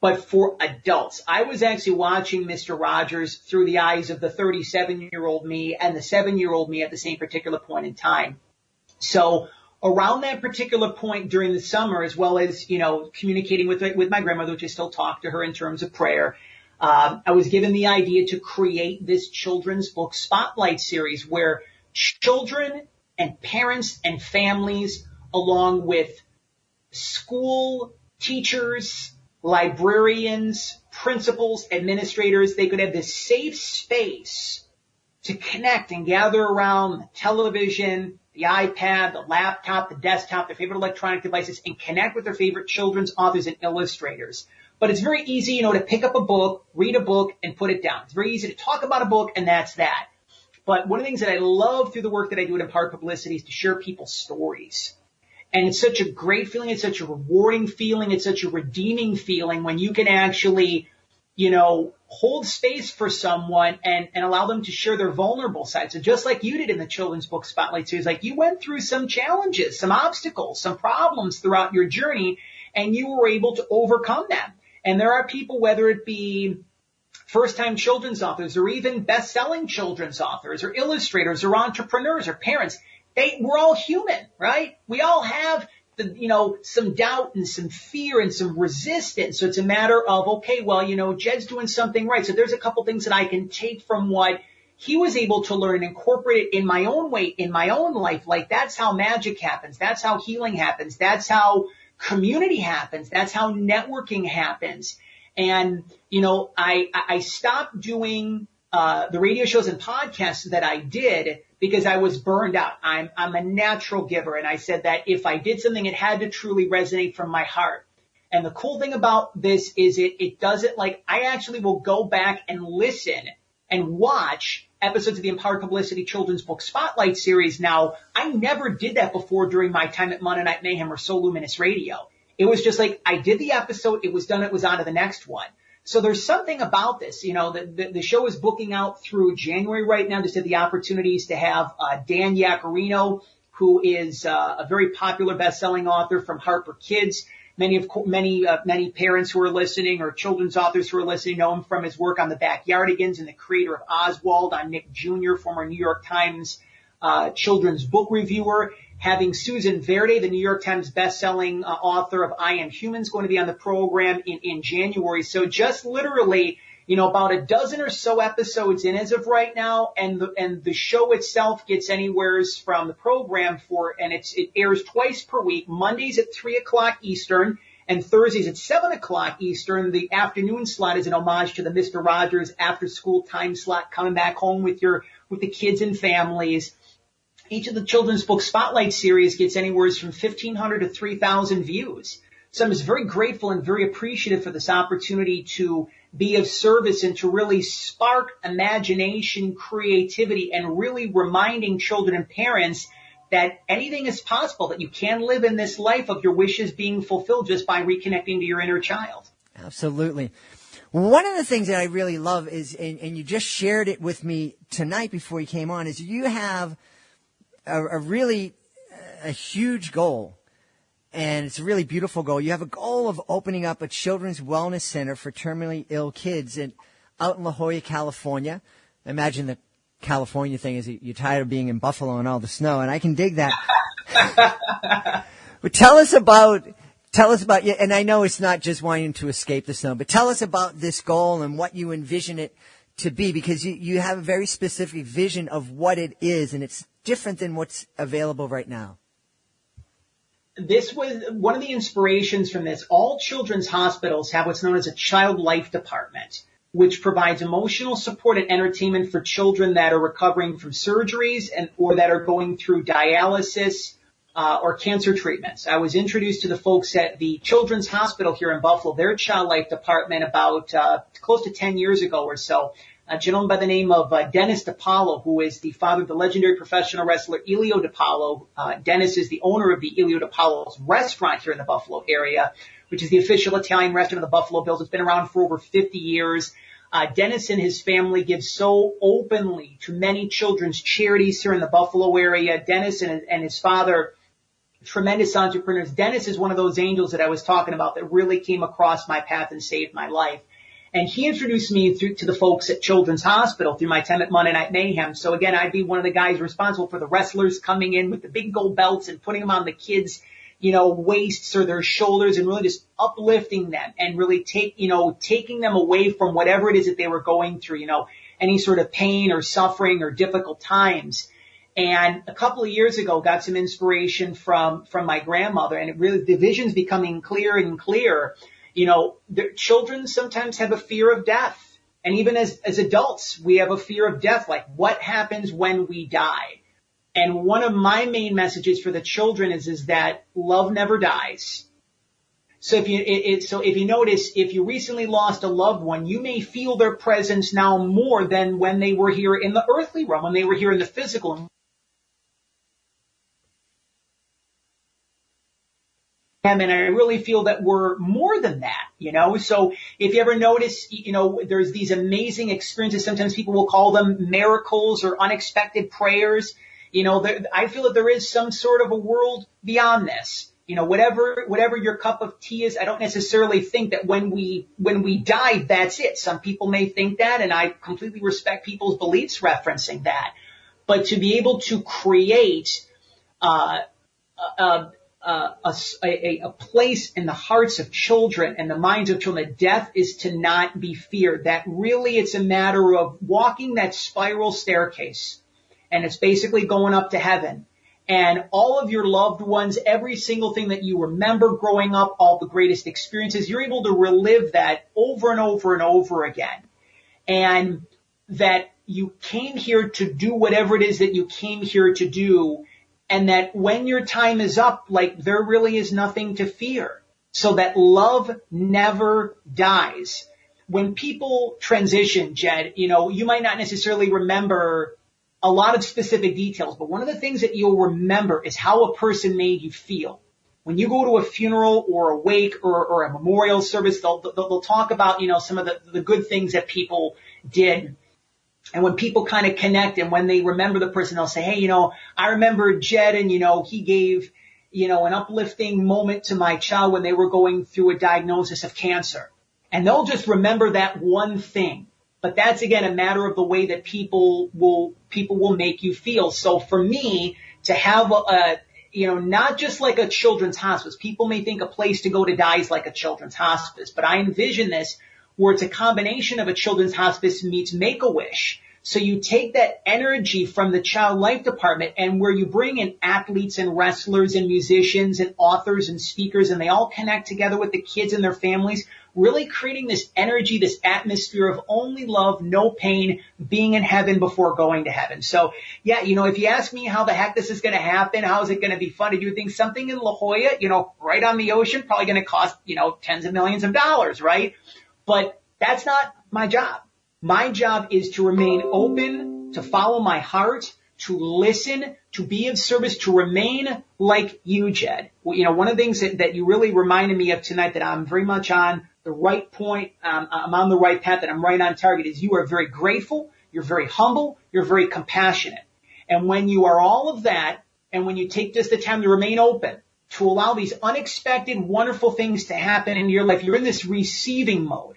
but for adults. I was actually watching Mr. Rogers through the eyes of the 37-year-old me and the 7-year-old me at the same particular point in time. So around that particular point during the summer, as well as, communicating with my grandmother, which I still talk to her in terms of prayer, I was given the idea to create this children's book spotlight series where children and parents and families, along with school teachers, librarians, principals, administrators, they could have this safe space to connect and gather around the television, the iPad, the laptop, the desktop, their favorite electronic devices, and connect with their favorite children's authors and illustrators. But it's very easy, to pick up a book, read a book, and put it down. It's very easy to talk about a book, and that's that. But one of the things that I love through the work that I do at Empowered Publicity is to share people's stories. And it's such a great feeling. It's such a rewarding feeling. It's such a redeeming feeling when you can actually, hold space for someone and allow them to share their vulnerable side. So just like you did in the Children's Book Spotlight series, like you went through some challenges, some obstacles, some problems throughout your journey, and you were able to overcome them. And there are people, whether it be first-time children's authors or even best-selling children's authors or illustrators or entrepreneurs or parents, we're all human, right? We all have some doubt and some fear and some resistance. So it's a matter of, okay, well, Jed's doing something right. So there's a couple things that I can take from what he was able to learn and incorporate it in my own way, in my own life. Like that's how magic happens. That's how healing happens. That's how community happens. That's how networking happens. And, I stopped doing the radio shows and podcasts that I did because I was burned out. I'm a natural giver. And I said that if I did something, it had to truly resonate from my heart. And the cool thing about this is it does it like I actually will go back and listen and watch episodes of the Empowered Publicity Children's Book Spotlight series. Now, I never did that before during my time at Monday Night Mayhem or So Luminous Radio. It was just like I did the episode, it was done, it was on to the next one. So there's something about this, you know, the show is booking out through January right now. Just had the opportunities to have Dan Yaccarino, who is a very popular best-selling author from Harper Kids. Many parents who are listening or children's authors who are listening know him from his work on the Backyardigans and the creator of Oswald. I'm Nick Jr., former New York Times children's book reviewer. Having Susan Verde, the New York Times best-selling author of I Am Human, is going to be on the program in January. So just literally, you know, about a dozen or so episodes in as of right now, and the show itself gets anywhere from the program it airs twice per week, Mondays at 3:00 Eastern and Thursdays at 7:00 Eastern. The afternoon slot is an homage to the Mr. Rogers after-school time slot, coming back home with the kids and families. Each of the children's book spotlight series gets anywhere from 1,500 to 3,000 views. So I'm just very grateful and very appreciative for this opportunity to be of service and to really spark imagination, creativity, and really reminding children and parents that anything is possible, that you can live in this life of your wishes being fulfilled just by reconnecting to your inner child.
Absolutely. One of the things that I really love is, and you just shared it with me tonight before you came on, is you have a huge goal, and it's a really beautiful goal. You have a goal of opening up a children's wellness center for terminally ill kids out in La Jolla, California. I imagine the California thing is you're tired of being in Buffalo and all the snow, and I can dig that. But tell us about, and I know it's not just wanting to escape the snow, but tell us about this goal and what you envision it to be, because you have a very specific vision of what it is, and it's different than what's available right now.
This was one of the inspirations from this. All children's hospitals have what's known as a child life department, which provides emotional support and entertainment for children that are recovering from surgeries or that are going through dialysis or cancer treatments. I was introduced to the folks at the Children's Hospital here in Buffalo, their child life department, about close to 10 years ago or so. A gentleman by the name of Dennis DiPaolo, who is the father of the legendary professional wrestler Elio DiPaolo. Dennis is the owner of the Elio DiPaolo's restaurant here in the Buffalo area, which is the official Italian restaurant of the Buffalo Bills. It's been around for over 50 years. Dennis and his family give so openly to many children's charities here in the Buffalo area. Dennis and his father, tremendous entrepreneurs. Dennis is one of those angels that I was talking about that really came across my path and saved my life. And he introduced me to the folks at Children's Hospital through my time at Monday Night Mayhem. So again, I'd be one of the guys responsible for the wrestlers coming in with the big gold belts and putting them on the kids' waists or their shoulders, and really just uplifting them and really taking them away from whatever it is that they were going through, any sort of pain or suffering or difficult times. And a couple of years ago, got some inspiration from my grandmother, and the vision's becoming clearer and clearer. The children sometimes have a fear of death. And even as adults, we have a fear of death, like what happens when we die? And one of my main messages for the children is that love never dies. So if you notice, if you recently lost a loved one, you may feel their presence now more than when they were here in the earthly realm, when they were here in the physical. And I really feel that we're more than that, So if you ever notice, there's these amazing experiences. Sometimes people will call them miracles or unexpected prayers. I feel that there is some sort of a world beyond this. Whatever your cup of tea is, I don't necessarily think that when we die, that's it. Some people may think that, and I completely respect people's beliefs referencing that. But to be able to create a place in the hearts of children and the minds of children, that death is to not be feared, that really it's a matter of walking that spiral staircase, and it's basically going up to heaven. And all of your loved ones, every single thing that you remember growing up, all the greatest experiences, you're able to relive that over and over and over again. And that you came here to do whatever it is that you came here to do, and that when your time is up, like, there really is nothing to fear. So that love never dies. When people transition, Jed, you might not necessarily remember a lot of specific details, but one of the things that you'll remember is how a person made you feel. When you go to a funeral or a wake or a memorial service, they'll talk about, some of the good things that people did. And when people kind of connect and when they remember the person, they'll say, hey, I remember Jed, and, he gave, an uplifting moment to my child when they were going through a diagnosis of cancer. And they'll just remember that one thing. But that's, again, a matter of the way that people will make you feel. So for me to have not just like a children's hospice. People may think a place to go to die is like a children's hospice, but I envision this where it's a combination of a children's hospice meets Make-A-Wish. So you take that energy from the child life department and where you bring in athletes and wrestlers and musicians and authors and speakers, and they all connect together with the kids and their families, really creating this energy, this atmosphere of only love, no pain, being in heaven before going to heaven. So, yeah, if you ask me how the heck this is going to happen, how is it going to be fun to do things, something in La Jolla, right on the ocean, probably going to cost, tens of millions of dollars, right? But that's not my job. My job is to remain open, to follow my heart, to listen, to be of service, to remain like you, Jed. One of the things that you really reminded me of tonight, that I'm very much on the right point, I'm on the right path, that I'm right on target, is you are very grateful, you're very humble, you're very compassionate. And when you are all of that, and when you take just the time to remain open, to allow these unexpected, wonderful things to happen in your life, you're in this receiving mode.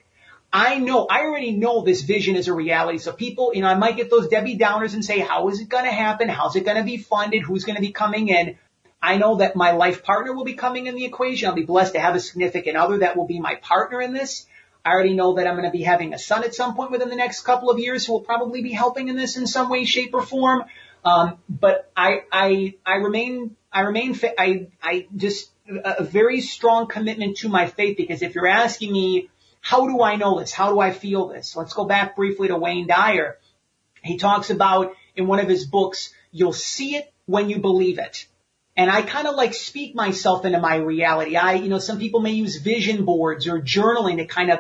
I already know this vision is a reality. So people, I might get those Debbie Downers and say, how is it going to happen? How's it going to be funded? Who's going to be coming in? I know that my life partner will be coming in the equation. I'll be blessed to have a significant other that will be my partner in this. I already know that I'm going to be having a son at some point within the next couple of years who will probably be helping in this in some way, shape, or form. But I just a very strong commitment to my faith, because if you're asking me, how do I know this? How do I feel this? Let's go back briefly to Wayne Dyer. He talks about in one of his books, you'll see it when you believe it. And I kind of like speak myself into my reality. Some people may use vision boards or journaling to kind of,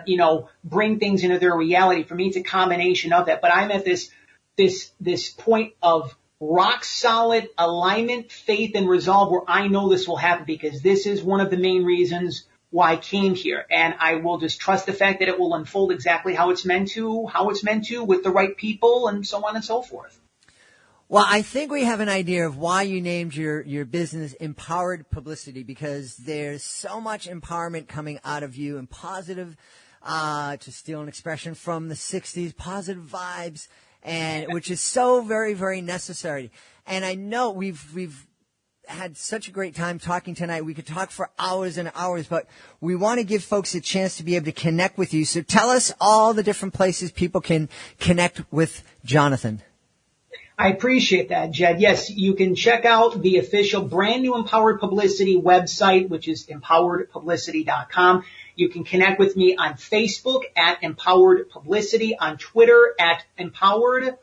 bring things into their reality. For me, it's a combination of that. But I'm at this point of rock solid alignment, faith, and resolve where I know this will happen, because this is one of the main reasons why I came here. And I will just trust the fact that it will unfold exactly how it's meant to with the right people and so on and so forth.
Well, I think we have an idea of why you named your business Empowered Publicity, because there's so much empowerment coming out of you, and positive, to steal an expression from the 60s, positive vibes, and which is so very, very necessary. And I know we've had such a great time talking tonight. We could talk for hours and hours, but we want to give folks a chance to be able to connect with you. So tell us all the different places people can connect with Jonathan.
I appreciate that, Jed. Yes, you can check out the official brand new Empowered Publicity website, which is empoweredpublicity.com. You can connect with me on Facebook at Empowered Publicity, on Twitter at Empowered_,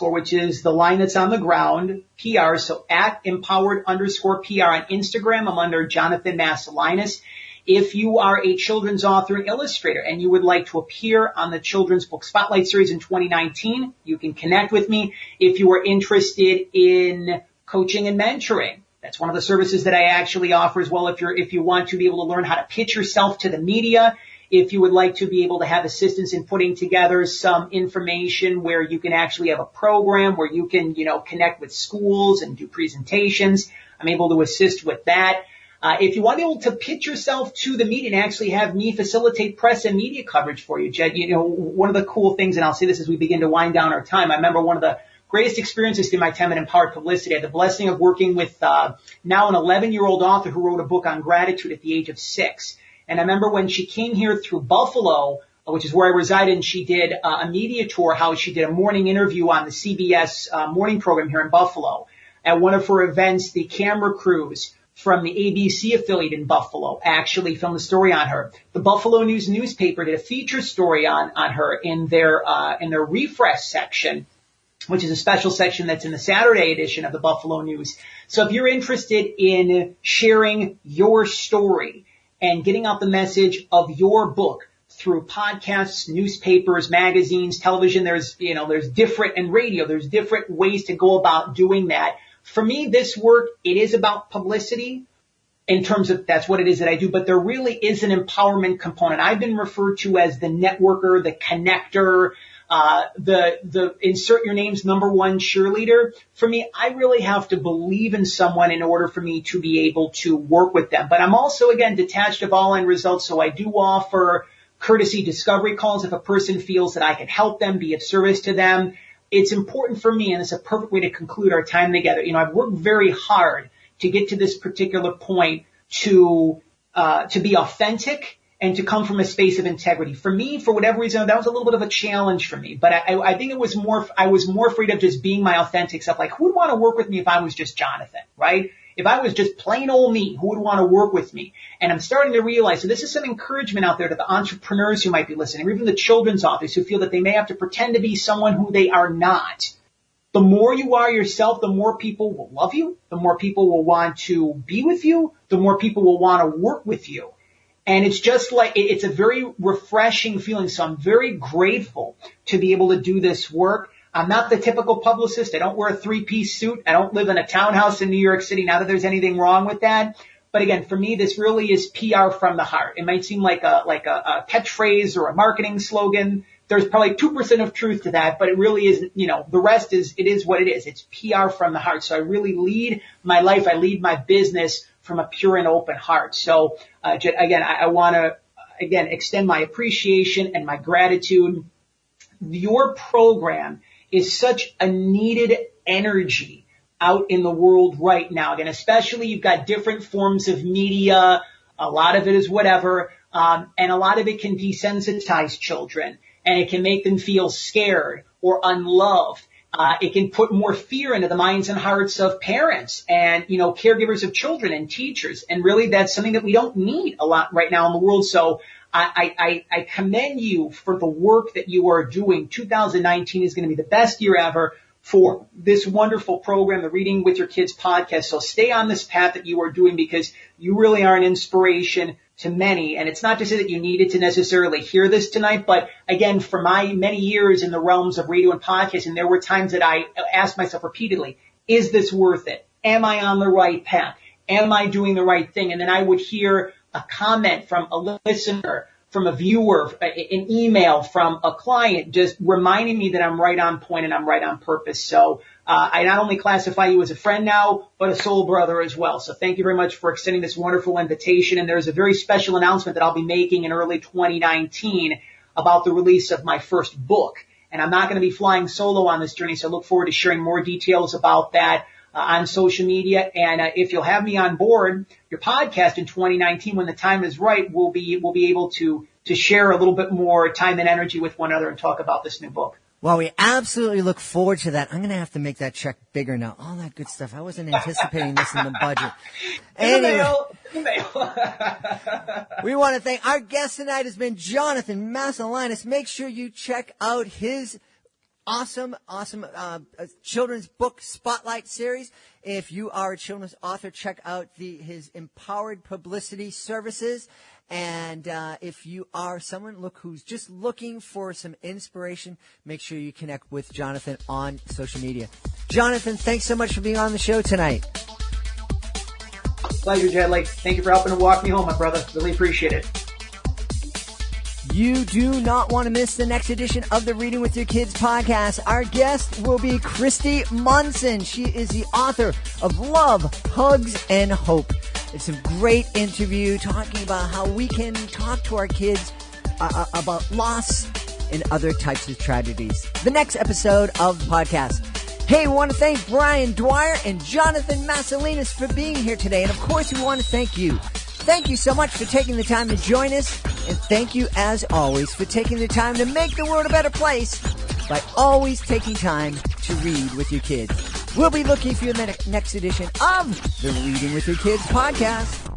which is the line that's on the ground, PR. So at Empowered_PR. On Instagram, I'm under Jonathan Masiulionis. If you are a children's author and illustrator and you would like to appear on the Children's Book Spotlight Series in 2019, you can connect with me. If you are interested in coaching and mentoring, that's one of the services that I actually offer as well. If you want to be able to learn how to pitch yourself to the media, if you would like to be able to have assistance in putting together some information where you can actually have a program where you can, connect with schools and do presentations, I'm able to assist with that. If you want to be able to pitch yourself to the media and actually have me facilitate press and media coverage for you, Jed, one of the cool things, and I'll say this as we begin to wind down our time, I remember one of the greatest experiences in my time in Empowered Publicity. I had the blessing of working with now an 11-year-old author who wrote a book on gratitude at the age of 6. And I remember when she came here through Buffalo, which is where I reside, and she did a media tour, how she did a morning interview on the CBS morning program here in Buffalo. At one of her events, the camera crews from the ABC affiliate in Buffalo actually filmed a story on her. The Buffalo News newspaper did a feature story on her in their refresh section, which is a special section that's in the Saturday edition of the Buffalo News. So if you're interested in sharing your story and getting out the message of your book through podcasts, newspapers, magazines, television, there's different, and radio, there's different ways to go about doing that. For me, this work, it is about publicity in terms of that's what it is that I do, but there really is an empowerment component. I've been referred to as the networker, the connector, the insert your name's number one cheerleader. For me, I really have to believe in someone in order for me to be able to work with them. But I'm also, again, detached of all end results, so I do offer courtesy discovery calls if a person feels that I can help them, be of service to them. It's important for me, and it's a perfect way to conclude our time together. I've worked very hard to get to this particular point to be authentic and to come from a space of integrity. For me, for whatever reason, that was a little bit of a challenge for me. But I think I was more afraid of just being my authentic self. Like, who would want to work with me if I was just Jonathan, right? If I was just plain old me, who would want to work with me? And I'm starting to realize, so this is some encouragement out there to the entrepreneurs who might be listening, or even the children's authors who feel that they may have to pretend to be someone who they are not. The more you are yourself, the more people will love you, the more people will want to be with you, the more people will want to work with you. And it's just like, it's a very refreshing feeling. So I'm very grateful to be able to do this work. I'm not the typical publicist. I don't wear a three-piece suit. I don't live in a townhouse in New York City. Not that there's anything wrong with that. But again, for me, this really is PR from the heart. It might seem like a catchphrase or a marketing slogan. There's probably 2% of truth to that, but it really is, the rest is, it is what it is. It's PR from the heart. So I really lead my life. I lead my business from a pure and open heart. So, again, I want to, extend my appreciation and my gratitude. Your program is such a needed energy out in the world right now. Again, especially you've got different forms of media. A lot of it is whatever. And a lot of it can desensitize children, and it can make them feel scared or unloved. It can put more fear into the minds and hearts of parents and, caregivers of children and teachers. And really that's something that we don't need a lot right now in the world. So I commend you for the work that you are doing. 2019 is going to be the best year ever for this wonderful program, the Reading with Your Kids podcast. So stay on this path that you are doing, because you really are an inspiration to many. And it's not to say that you needed to necessarily hear this tonight, but again, for my many years in the realms of radio and podcasting, there were times that I asked myself repeatedly, is this worth it? Am I on the right path? Am I doing the right thing? And then I would hear a comment from a listener, from a viewer, an email from a client, just reminding me that I'm right on point and I'm right on purpose. So I not only classify you as a friend now, but a soul brother as well. So thank you very much for extending this wonderful invitation. And there's a very special announcement that I'll be making in early 2019 about the release of my first book. And I'm not going to be flying solo on this journey, so I look forward to sharing more details about that on social media. And if you'll have me on board your podcast in 2019, when the time is right, we'll be able to share a little bit more time and energy with one another and talk about this new book.
Well, we absolutely look forward to that. I'm going to have to make that check bigger now. All that good stuff. I wasn't anticipating this in the budget. Anyway, we want to thank our guest tonight has been Jonathan Masiulionis. Make sure you check out his awesome children's book spotlight series. If you are a children's author, check out his empowered publicity services. And if you are someone who's just looking for some inspiration, make sure you connect with Jonathan on social media. Jonathan, thanks so much for being on the show tonight.
Pleasure, Jedley. Thank you for helping to walk me home, my brother. Really appreciate it.
You do not want to miss the next edition of the Reading with Your Kids podcast. Our guest will be Christy Munson. She is the author of Love, Hugs, and Hope. It's a great interview talking about how we can talk to our kids about loss and other types of tragedies. The next episode of the podcast. Hey, we want to thank Brian Dwyre and Jonathan Masiulionis for being here today. And of course, we want to thank you. Thank you so much for taking the time to join us. And thank you, as always, for taking the time to make the world a better place by always taking time to read with your kids. We'll be looking for you in the next edition of the Reading with Your Kids podcast.